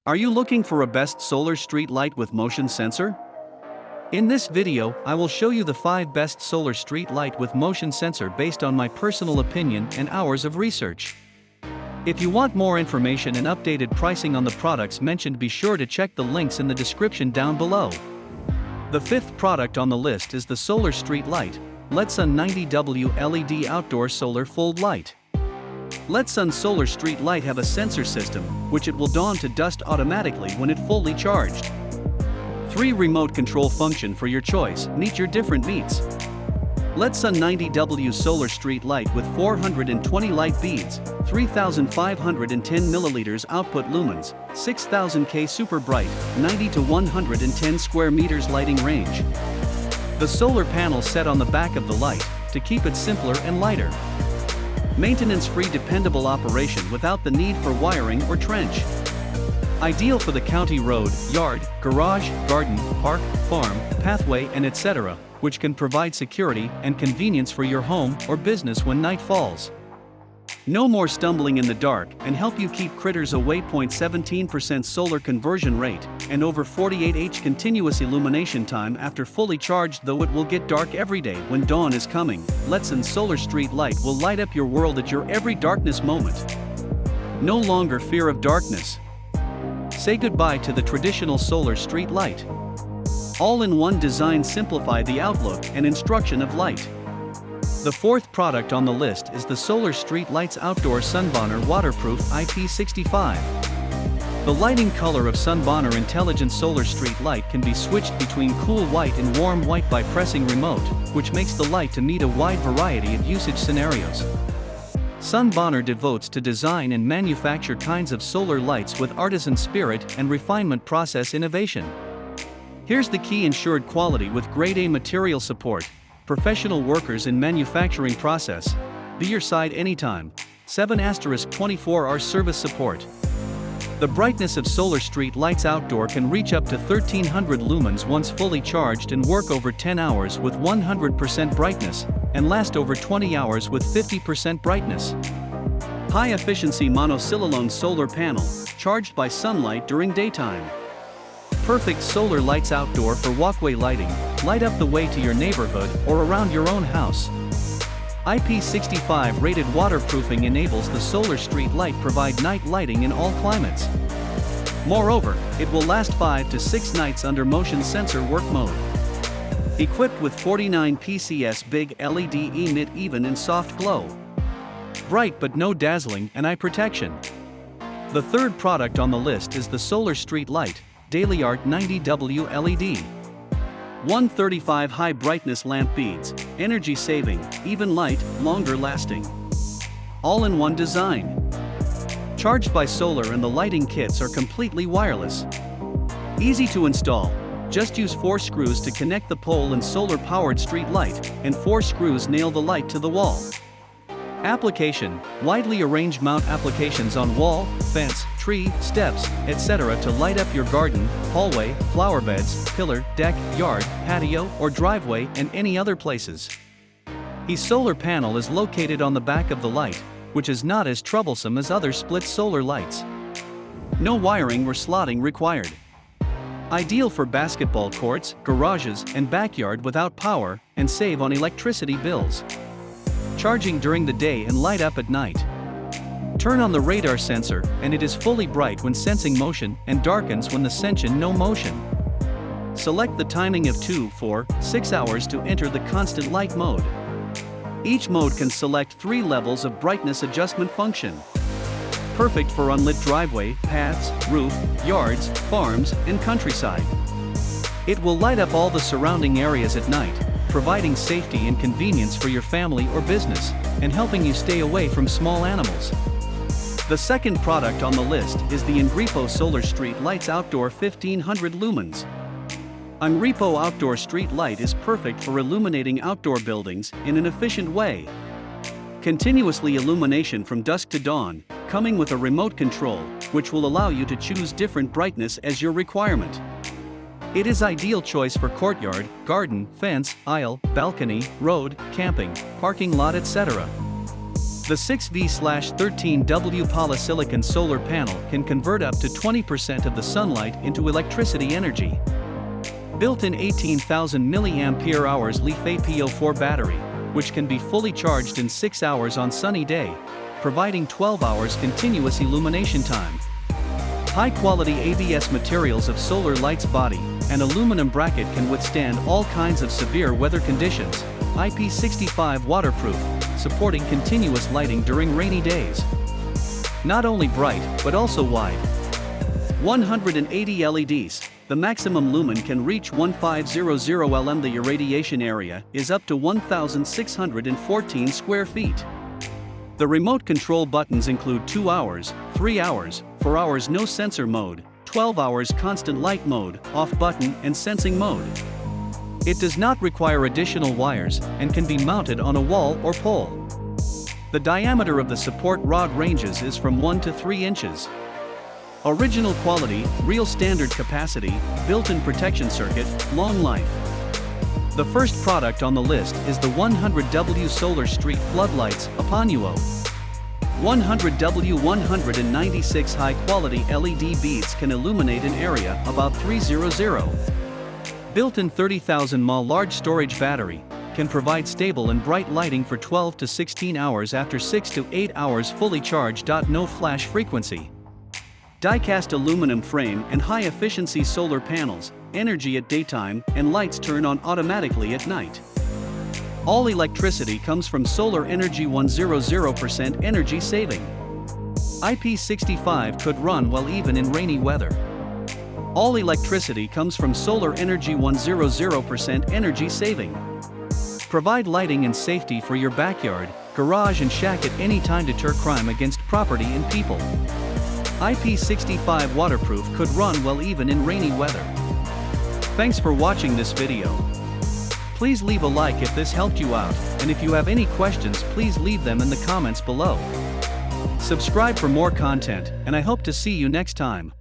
Are you looking for a best solar street light with motion sensor? In this video, I will show you the 5 best solar street light with motion sensor based on my personal opinion and hours of research. If you want more information and updated pricing on the products mentioned, be sure to check the links in the description down below. The 5th product on the list is the Solar Street Light Letsun 90W LED Outdoor Solar Fold Light. Letsun Solar Street Light have a sensor system, which it will dawn to dusk automatically when it fully charged. 3 remote control function for your choice, meet your different needs. Letsun 90W Solar Street Light with 420 light beads, 3,510 milliliters output lumens, 6,000K super bright, 90 to 110 square meters lighting range. The solar panel set on the back of the light, to keep it simpler and lighter. Maintenance-free dependable operation without the need for wiring or trench. Ideal for the county road, yard, garage, garden, park, farm, pathway and etc., which can provide security and convenience for your home or business when night falls. No more stumbling in the dark and help you keep critters away. 17% solar conversion rate and over 48H continuous illumination time after fully charged. Though it will get dark every day when dawn is coming, Letsun Solar Street Light will light up your world at your every darkness moment. No longer fear of darkness. Say goodbye to the traditional solar street light. All-in-one design simplify the outlook and instruction of light. The 4th product on the list is the Solar Street Lights Outdoor SunBonar Waterproof IP65. The lighting color of SunBonar Intelligent Solar Street Light can be switched between cool white and warm white by pressing remote, which makes the light to meet a wide variety of usage scenarios. SunBonar devotes to design and manufacture kinds of solar lights with artisan spirit and refinement process innovation. Here's the key: ensured quality with grade A material support. Professional workers in manufacturing process. Be your side anytime. 7*24-hour service support. The brightness of Solar Street Lights Outdoor can reach up to 1300 lumens once fully charged and work over 10 hours with 100% brightness, and last over 20 hours with 50% brightness. High-efficiency monosilicone solar panel, charged by sunlight during daytime. Perfect solar lights outdoor for walkway lighting, light up the way to your neighborhood or around your own house. IP65 rated waterproofing enables the solar street light provide night lighting in all climates. Moreover, it will last 5 to 6 nights under motion sensor work mode. Equipped with 49 PCS big LED emit even and soft glow. Bright but no dazzling and eye protection. The 3rd product on the list is the Solar Street Light Dailyart 90W LED. 135 high brightness lamp beads, energy saving, even light, longer lasting. All-in-one design. Charged by solar and the lighting kits are completely wireless. Easy to install. Just use 4 screws to connect the pole and solar powered street light, and 4 screws nail the light to the wall. Application: widely arranged mount applications on wall, fence, tree, steps, etc. to light up your garden, hallway, flower beds, pillar, deck, yard, patio, or driveway and any other places. The solar panel is located on the back of the light, which is not as troublesome as other split solar lights. No wiring or slotting required. Ideal for basketball courts, garages, and backyard without power, and save on electricity bills. Charging during the day and light up at night. Turn on the radar sensor, and it is fully bright when sensing motion and darkens when the sensing no motion. Select the timing of 2, 4, 6 hours to enter the constant light mode. Each mode can select 3 levels of brightness adjustment function. Perfect for unlit driveway, paths, roof, yards, farms, and countryside. It will light up all the surrounding areas at night, providing safety and convenience for your family or business, and helping you stay away from small animals. The 2nd product on the list is the ENGREPO Solar Street Lights Outdoor 1500 lumens. ENGREPO Outdoor Street Light is perfect for illuminating outdoor buildings in an efficient way. Continuously illumination from dusk to dawn, coming with a remote control, which will allow you to choose different brightness as your requirement. It is ideal choice for courtyard, garden, fence, aisle, balcony, road, camping, parking lot, etc. The 6V/13W polysilicon solar panel can convert up to 20% of the sunlight into electricity energy. Built-in 18,000 mAh LiFePO4 battery, which can be fully charged in 6 hours on sunny day, providing 12 hours continuous illumination time. High-quality ABS materials of solar light's body and aluminum bracket can withstand all kinds of severe weather conditions. IP65 waterproof, supporting continuous lighting during rainy days. Not only bright, but also wide. 180 LEDs, the maximum lumen can reach 1500 lm. The irradiation area is up to 1,614 square feet. The remote control buttons include 2 hours, 3 hours, 4 hours no sensor mode, 12 hours constant light mode, off button and sensing mode. It does not require additional wires and can be mounted on a wall or pole. The diameter of the support rod ranges is from 1 to 3 inches. Original quality, real standard capacity, built-in protection circuit, long life. The first product on the list is the 100W Solar Street Floodlights, Apanuo. 100W 196 high-quality LED beads can illuminate an area about 300. Built-in 30,000 mAh large storage battery can provide stable and bright lighting for 12 to 16 hours after 6 to 8 hours fully charged. No flash frequency. Die-cast aluminum frame and high-efficiency solar panels, energy at daytime and lights turn on automatically at night. All electricity comes from solar energy. 100% energy saving. IP65 could run well even in rainy weather. All electricity comes from solar energy. 100% energy saving. Provide lighting and safety for your backyard, garage and shack at any time. Deter crime against property and people. IP65 waterproof could run well even in rainy weather. Thanks for watching this video. Please leave a like if this helped you out, and if you have any questions please leave them in the comments below. Subscribe for more content, and I hope to see you next time.